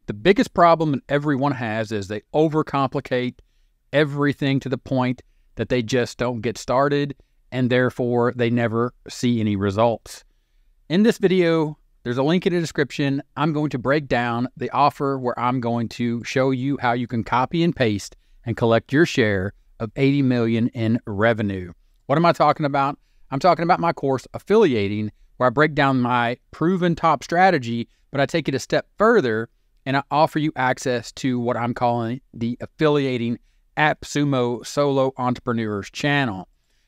The biggest problem that everyone has is they overcomplicate everything to the point that they just don't get started, and therefore they never see any results. In this video, there's a link in the description. I'm going to break down the offer where I'm going to show you how you can copy and paste and collect your share of $80 million in revenue. What am I talking about? I'm talking about my course, Affiliating, where I break down my proven top strategy, but I take it a step further and I offer you access to what I'm calling the Affiliating AppSumo Solo Entrepreneurs channel.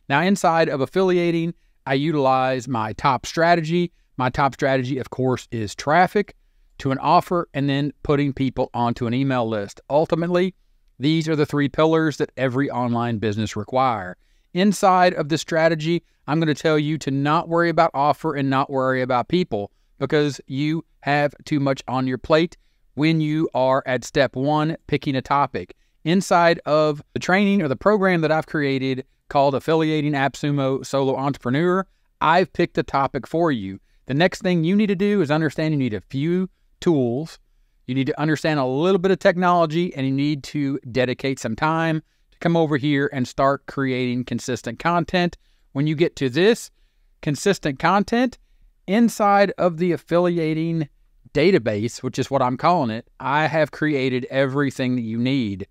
Now, inside of Affiliating, I utilize my top strategy. My top strategy, of course, is traffic to an offer and then putting people onto an email list. Ultimately, these are the three pillars that every online business require. Inside of this strategy, I'm going to tell you to not worry about offer and not worry about people because you have too much on your plate when you are at step one, picking a topic. Inside of the training or the program that I've created called Affiliating AppSumo Solo Entrepreneur, I've picked a topic for you. The next thing you need to do is understand you need a few tools. You need to understand a little bit of technology, and you need to dedicate some time to come over here and start creating consistent content. When you get to this consistent content, inside of the Affiliating database, which is what I'm calling it, I have created everything that you need.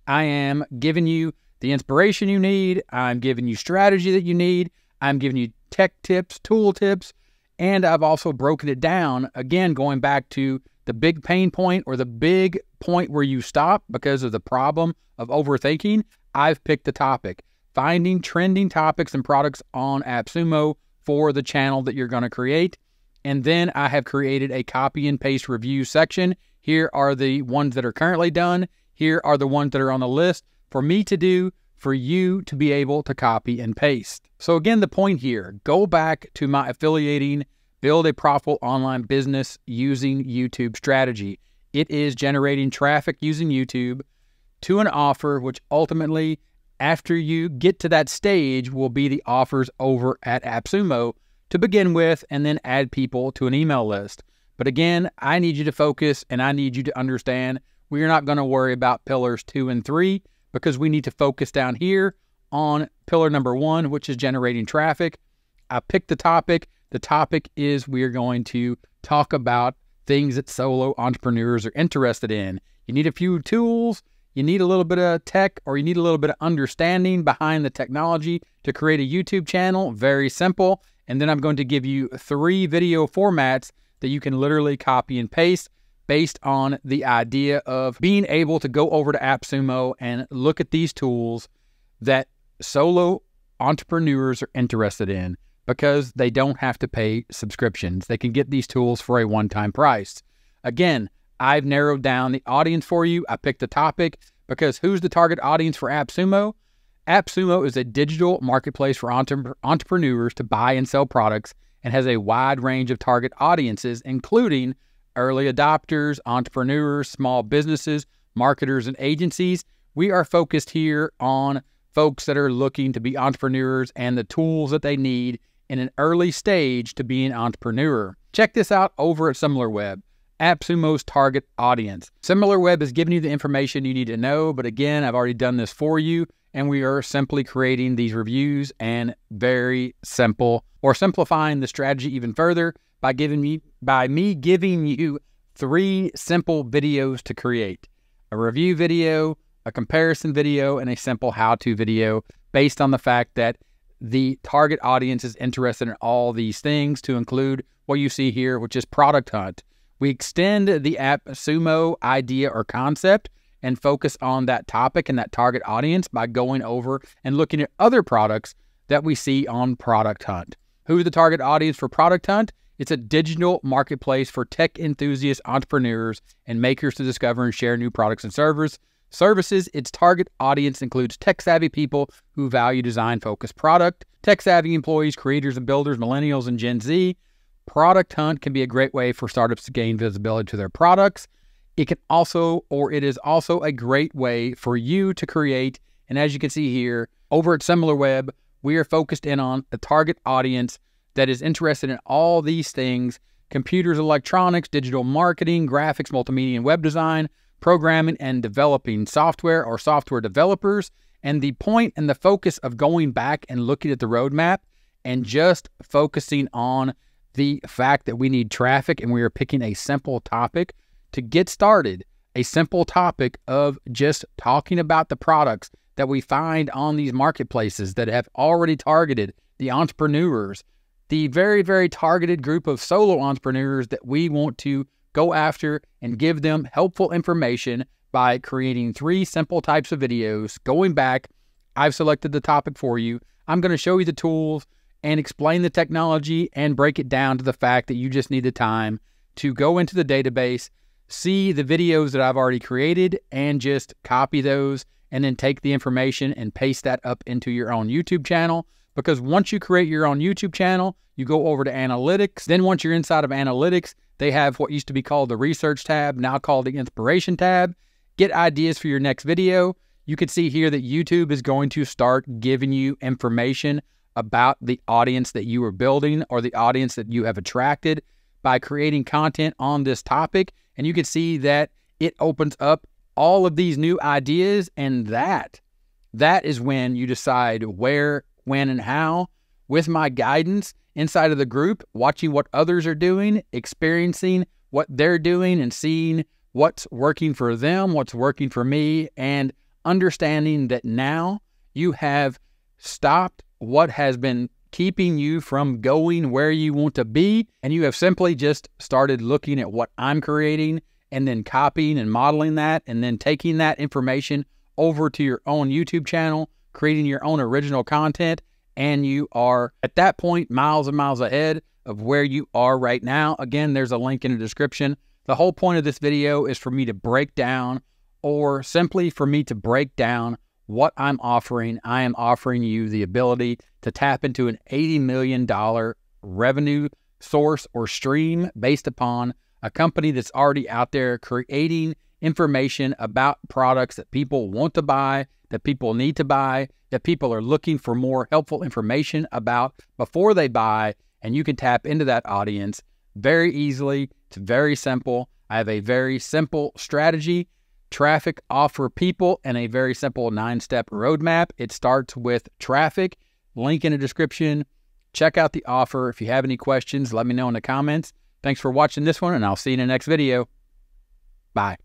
I am giving you the inspiration you need. I'm giving you strategy that you need. I'm giving you tech tips, tool tips, and I've also broken it down, again, going back to the big pain point or the big point where you stop because of the problem of overthinking. I've picked the topic, finding trending topics and products on AppSumo for the channel that you're going to create. And then I have created a copy and paste review section. Here are the ones that are currently done. Here are the ones that are on the list for me to do, for you to be able to copy and paste. So again, the point here, go back to my Affiliating, build a profitable online business using YouTube strategy. It is generating traffic using YouTube to an offer, which ultimately, after you get to that stage, will be the offers over at AppSumo to begin with, and then add people to an email list. But again, I need you to focus and I need you to understand we are not going to worry about pillars 2 and 3 because we need to focus down here on pillar number 1, which is generating traffic. I picked the topic. The topic is we are going to talk about things that solo entrepreneurs are interested in. You need a few tools. You need a little bit of tech, or you need a little bit of understanding behind the technology to create a YouTube channel. Very simple. And then I'm going to give you 3 video formats that you can literally copy and paste based on the idea of being able to go over to AppSumo and look at these tools that solo entrepreneurs are interested in because they don't have to pay subscriptions. They can get these tools for a one-time price. Again, I've narrowed down the audience for you. I picked a topic because who's the target audience for AppSumo? AppSumo is a digital marketplace for entrepreneurs to buy and sell products and has a wide range of target audiences, including early adopters, entrepreneurs, small businesses, marketers, and agencies. We are focused here on folks that are looking to be entrepreneurs and the tools that they need in an early stage to be an entrepreneur. Check this out over at SimilarWeb, AppSumo's target audience. SimilarWeb is giving you the information you need to know, but again, I've already done this for you. And we are simply creating these reviews and very simple, or simplifying the strategy even further by me giving you 3 simple videos to create. A review video, a comparison video, and a simple how-to video based on the fact that the target audience is interested in all these things, to include what you see here, which is Product Hunt. We extend the AppSumo idea or concept and focus on that topic and that target audience by going over and looking at other products that we see on Product Hunt. Who's the target audience for Product Hunt? It's a digital marketplace for tech enthusiast entrepreneurs and makers to discover and share new products and services. Its target audience includes tech-savvy people who value design-focused product, tech-savvy employees, creators and builders, millennials, and Gen Z. Product Hunt can be a great way for startups to gain visibility to their products. It is also a great way for you to create, and as you can see here, over at SimilarWeb, we are focused in on a target audience that is interested in all these things computers, electronics, digital marketing, graphics, multimedia and web design, programming and developing software or software developers. And the point and the focus of going back and looking at the roadmap and just focusing on the fact that we need traffic, and we are picking a simple topic to get started, a simple topic of just talking about the products that we find on these marketplaces that have already targeted the entrepreneurs, the very, very targeted group of solo entrepreneurs that we want to go after and give them helpful information by creating 3 simple types of videos. Going back, I've selected the topic for you. I'm going to show you the tools and explain the technology and break it down to the fact that you just need the time to go into the database, see the videos that I've already created, and just copy those and then take the information and paste that up into your own YouTube channel. Because once you create your own YouTube channel, you go over to analytics. Then once you're inside of analytics, they have what used to be called the research tab, now called the inspiration tab. Get ideas for your next video. You can see here that YouTube is going to start giving you information about the audience that you are building or the audience that you have attracted by creating content on this topic. And you can see that it opens up all of these new ideas, and that is when you decide where, when, and how, with my guidance inside of the group, watching what others are doing, experiencing what they're doing, and seeing what's working for them, what's working for me, and understanding that now you have stopped what has been keeping you from going where you want to be, and you have simply just started looking at what I'm creating and then copying and modeling that, and then taking that information over to your own YouTube channel, creating your own original content, and you are at that point miles and miles ahead of where you are right now. Again, there's a link in the description. The whole point of this video is for me to break down, or simply for me to break down what I'm offering. I am offering you the ability to tap into an $80 million revenue source or stream based upon a company that's already out there creating information about products that people want to buy, that people need to buy, that people are looking for more helpful information about before they buy. And you can tap into that audience very easily. It's very simple. I have a very simple strategy, traffic, offer, people, and a very simple 9-step roadmap. It starts with traffic, link in the description. Check out the offer. If you have any questions, let me know in the comments. Thanks for watching this one, and I'll see you in the next video. Bye.